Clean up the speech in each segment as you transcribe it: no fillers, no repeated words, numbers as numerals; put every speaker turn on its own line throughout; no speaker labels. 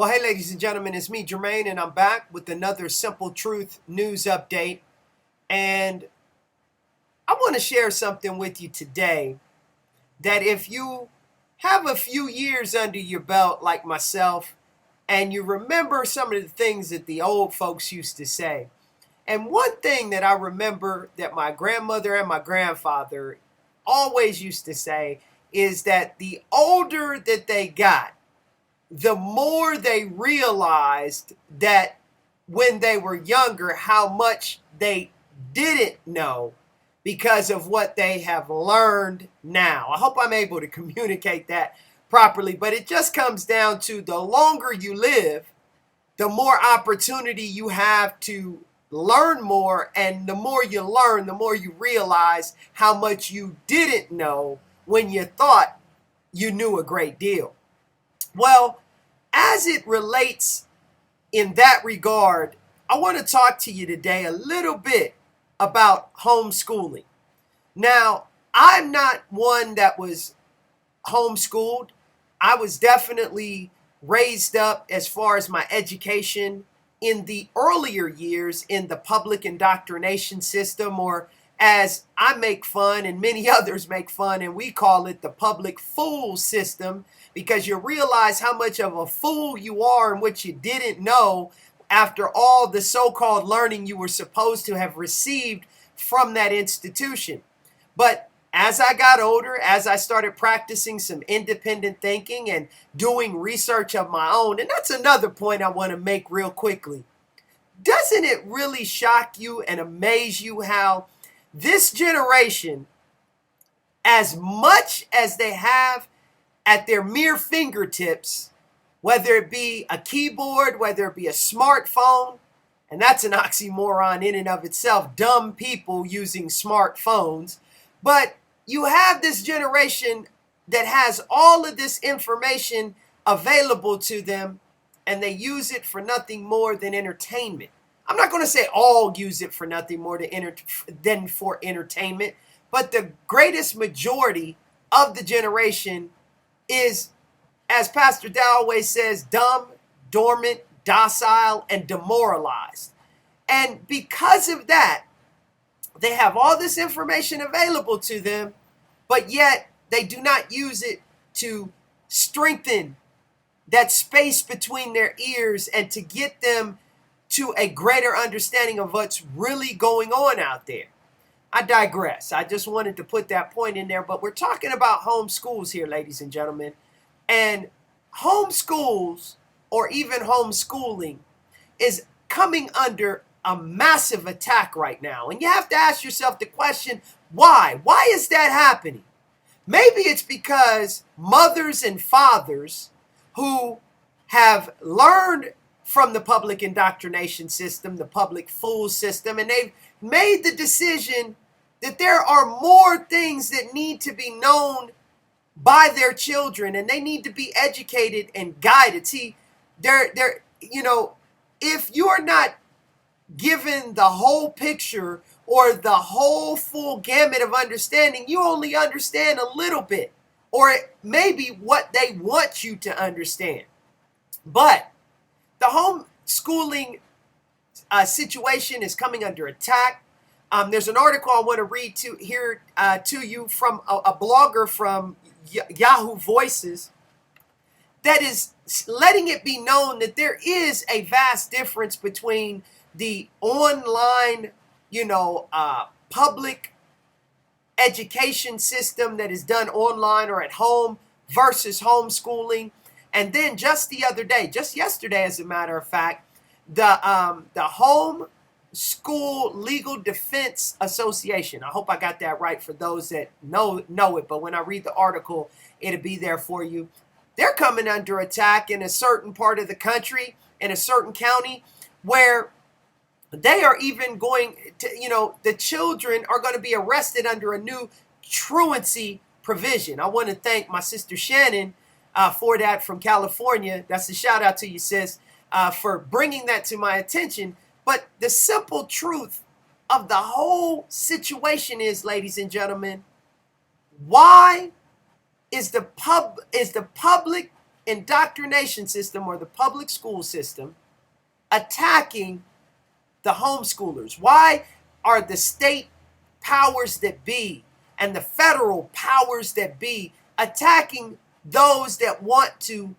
Well, hey, ladies and gentlemen, it's me, Jermaine, and I'm back with another Simple Truth news update. And I want to share something with you today that if you have a few years under your belt, like myself, and you remember some of the things that the old folks used to say. And one thing that I remember that my grandmother and my grandfather always used to say is that the older that they got, the more they realized that when they were younger, how much they didn't know because of what they have learned now. I hope I'm able to communicate that properly, but it just comes down to the longer you live, the more opportunity you have to learn more, and the more you learn, the more you realize how much you didn't know when you thought you knew a great deal. Well, as it relates in that regard, I want to talk to you today a little bit about homeschooling. Now, I'm not one that was homeschooled. I was definitely raised up as far as my education in the earlier years in the public indoctrination system, or as I make fun and many others make fun, and we call it the public fool system, because you realize how much of a fool you are and what you didn't know after all the so-called learning you were supposed to have received from that institution. But as I got older, as I started practicing some independent thinking and doing research of my own, and that's another point I want to make real quickly. Doesn't it really shock you and amaze you how this generation, as much as they have at their mere fingertips, whether it be a keyboard, whether it be a smartphone, and that's an oxymoron in and of itself, dumb people using smartphones, but you have this generation that has all of this information available to them, and they use it for nothing more than entertainment. I'm not going to say all use it for nothing more than for entertainment, but the greatest majority of the generation is, as Pastor Dow always says, dumb, dormant, docile, and demoralized. And because of that, they have all this information available to them, but yet they do not use it to strengthen that space between their ears and to get them to a greater understanding of what's really going on out there. I digress. I just wanted to put that point in there, but we're talking about homeschools here, ladies and gentlemen. And homeschools, or even homeschooling, is coming under a massive attack right now. And you have to ask yourself the question, why? Why is that happening? Maybe it's because mothers and fathers who have learned from the public indoctrination system, the public fool system, and they've made the decision that there are more things that need to be known by their children, and they need to be educated and guided. See, if you're not given the whole picture or the whole full gamut of understanding, you only understand a little bit, or maybe what they want you to understand. But the homeschooling situation is coming under attack. There's an article I want to read to you from a blogger from Yahoo Voices that is letting it be known that there is a vast difference between the online, public education system that is done online or at home versus homeschooling. And then just yesterday, as a matter of fact, the Home School Legal Defense Association. I hope I got that right for those that know it, but when I read the article, it'll be there for you. They're coming under attack in a certain part of the country, in a certain county, where they are even going to, the children are going to be arrested under a new truancy provision. I want to thank my sister Shannon for that from California. That's a shout out to you, sis, for bringing that to my attention. But the simple truth of the whole situation is, ladies and gentlemen, why is the public indoctrination system or the public school system attacking the homeschoolers? Why are the state powers that be and the federal powers that be attacking those that want to,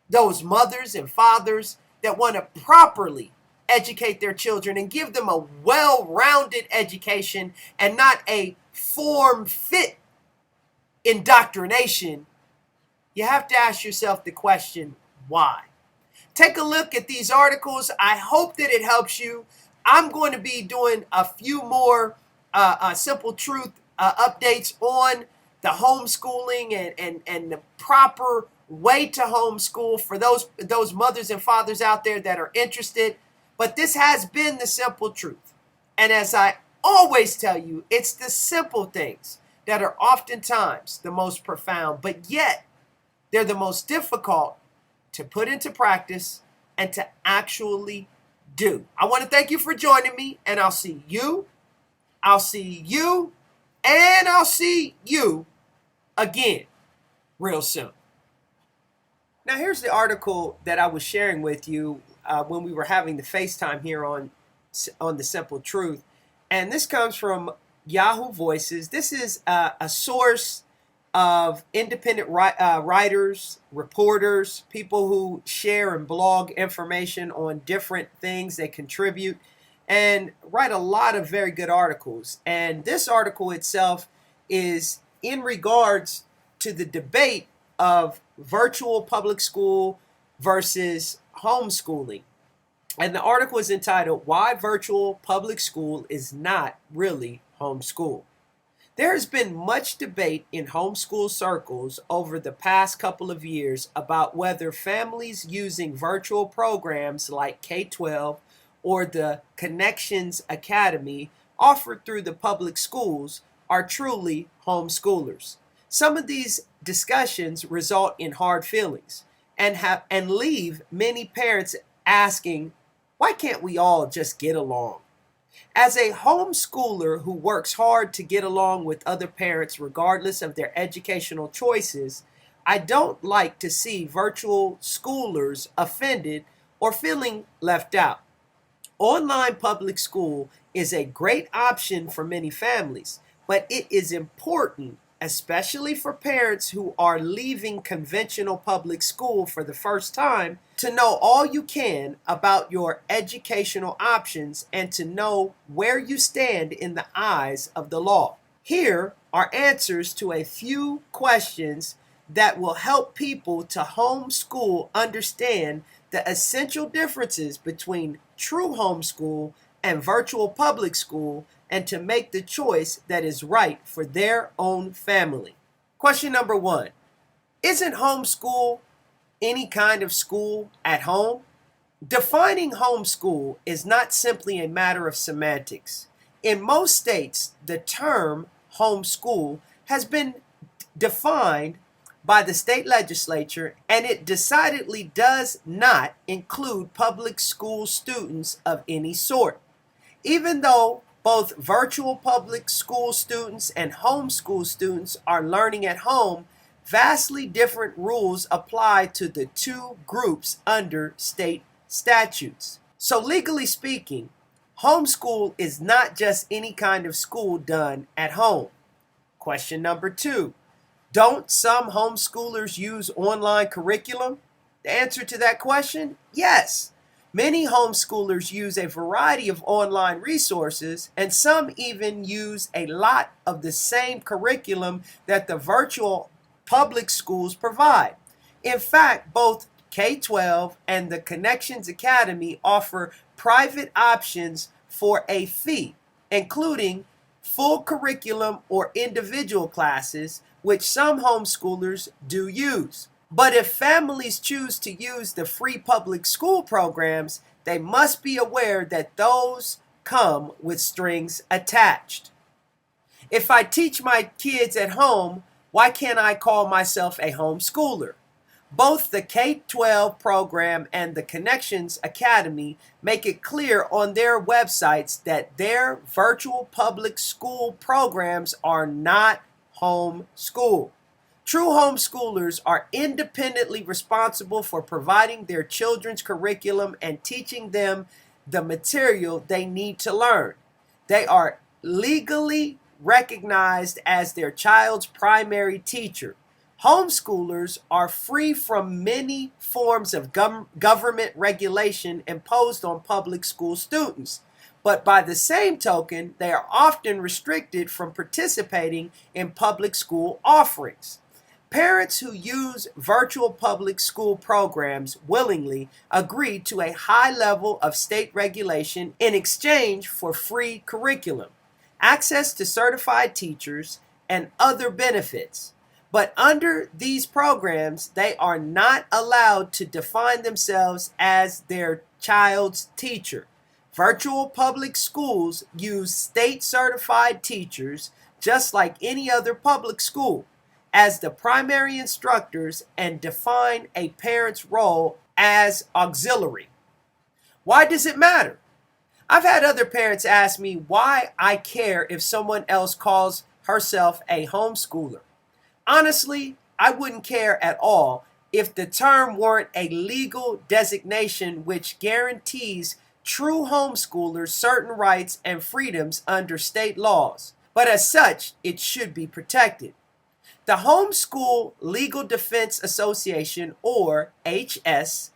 those mothers and fathers that want to properly educate their children and give them a well-rounded education and not a form-fit indoctrination? You have to ask yourself the question, why? Take a look at these articles. I hope that it helps you. I'm going to be doing a few more simple truth updates on the homeschooling and the proper way to homeschool for those mothers and fathers out there that are interested. But this has been the simple truth. And as I always tell you, it's the simple things that are oftentimes the most profound, but yet they're the most difficult to put into practice and to actually do. I want to thank you for joining me, and I'll see you, and I'll see you again real soon. Now, here's the article that I was sharing with you when we were having the FaceTime here on The Simple Truth. And this comes from Yahoo Voices. This is a source of independent writers, reporters, people who share and blog information on different things. They contribute and write a lot of very good articles. And this article itself is in regards to the debate of virtual public school versus homeschooling. And the article is entitled, "Why Virtual Public School is Not Really Homeschool." There has been much debate in homeschool circles over the past couple of years about whether families using virtual programs like K-12 or the Connections Academy offered through the public schools are truly homeschoolers. Some of these discussions result in hard feelings and leave many parents asking, why can't we all just get along? As a homeschooler who works hard to get along with other parents regardless of their educational choices, I don't like to see virtual schoolers offended or feeling left out. Online public school is a great option for many families, but it is important, especially for parents who are leaving conventional public school for the first time, to know all you can about your educational options and to know where you stand in the eyes of the law. Here are answers to a few questions that will help people to homeschool understand the essential differences between true homeschool and virtual public school, and to make the choice that is right for their own family. Question number 1. Isn't homeschool any kind of school at home? Defining homeschool is not simply a matter of semantics. In most states, the term homeschool has been defined by the state legislature, and it decidedly does not include public school students of any sort. Even though both virtual public school students and homeschool students are learning at home, vastly different rules apply to the two groups under state statutes. So legally speaking, homeschool is not just any kind of school done at home. Question number 2. Don't some homeschoolers use online curriculum? The answer to that question, yes. Many homeschoolers use a variety of online resources, and some even use a lot of the same curriculum that the virtual public schools provide. In fact, both K-12 and the Connections Academy offer private options for a fee, including full curriculum or individual classes, which some homeschoolers do use. But if families choose to use the free public school programs, they must be aware that those come with strings attached. If I teach my kids at home, why can't I call myself a homeschooler? Both the K-12 program and the Connections Academy make it clear on their websites that their virtual public school programs are not homeschool. True homeschoolers are independently responsible for providing their children's curriculum and teaching them the material they need to learn. They are legally recognized as their child's primary teacher. Homeschoolers are free from many forms of government regulation imposed on public school students. But by the same token, they are often restricted from participating in public school offerings. Parents who use virtual public school programs willingly agree to a high level of state regulation in exchange for free curriculum, access to certified teachers, and other benefits. But under these programs, they are not allowed to define themselves as their child's teacher. Virtual public schools use state certified teachers just like any other public school as the primary instructors and define a parent's role as auxiliary. Why does it matter? I've had other parents ask me why I care if someone else calls herself a homeschooler. Honestly, I wouldn't care at all if the term weren't a legal designation which guarantees true homeschoolers certain rights and freedoms under state laws. But as such, it should be protected. The Homeschool Legal Defense Association, or HSLDA,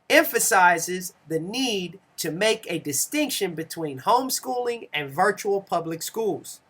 emphasizes the need to make a distinction between homeschooling and virtual public schools.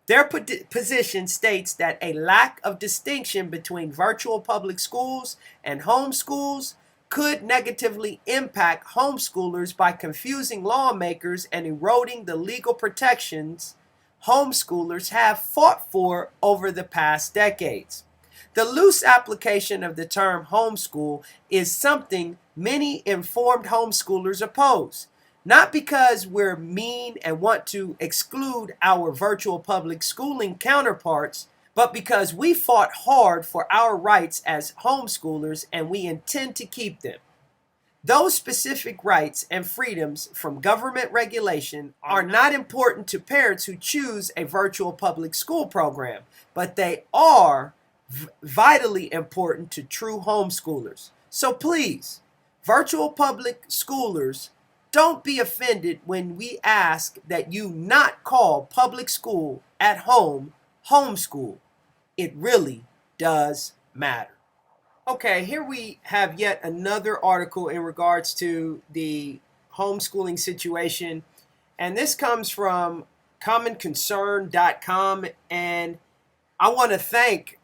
Their position states that a lack of distinction between virtual public schools and homeschools could negatively impact homeschoolers by confusing lawmakers and eroding the legal protections homeschoolers have fought for over the past decades. The loose application of the term homeschool is something many informed homeschoolers oppose, not because we're mean and want to exclude our virtual public schooling counterparts, but because we fought hard for our rights as homeschoolers and we intend to keep them. Those specific rights and freedoms from government regulation are not important to parents who choose a virtual public school program, but they are vitally important to true homeschoolers. So please, virtual public schoolers, don't be offended when we ask that you not call public school at home homeschool. It really does matter. Okay, here we have yet another article in regards to the homeschooling situation. And this comes from commonconcern.com. And I want to thank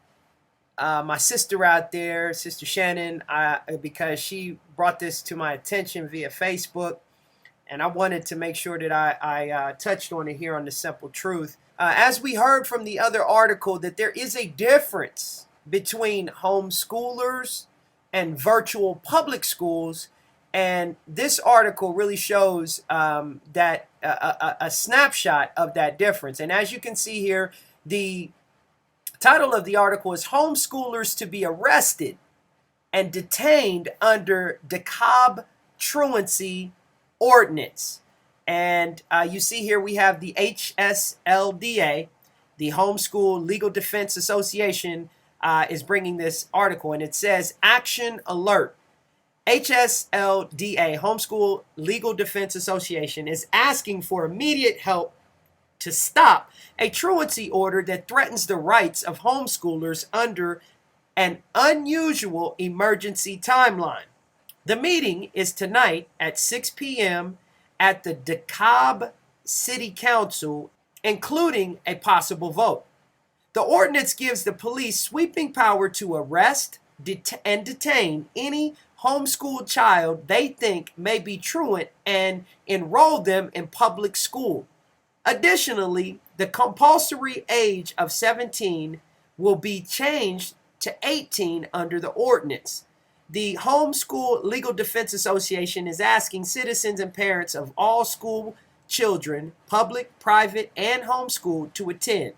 my sister out there, Sister Shannon, because she brought this to my attention via Facebook. And I wanted to make sure that I touched on it here on The Simple Truth. As we heard from the other article, that there is a difference between homeschoolers and virtual public schools. And this article really shows that a snapshot of that difference. And as you can see here, the title of the article is Homeschoolers to be Arrested and Detained under DeKalb Truancy Ordinance. And you see here we have the HSLDA, the Homeschool Legal Defense Association, is bringing this article, and it says, Action Alert. HSLDA, Homeschool Legal Defense Association, is asking for immediate help to stop a truancy order that threatens the rights of homeschoolers under an unusual emergency timeline. The meeting is tonight at 6 p.m. at the DeKalb City Council, including a possible vote. The ordinance gives the police sweeping power to arrest and detain any homeschooled child they think may be truant and enroll them in public school. Additionally, the compulsory age of 17 will be changed to 18 under the ordinance. The Homeschool Legal Defense Association is asking citizens and parents of all school children, public, private, and homeschooled, to attend.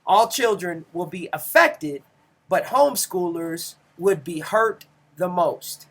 All children will be affected, but homeschoolers would be hurt the most.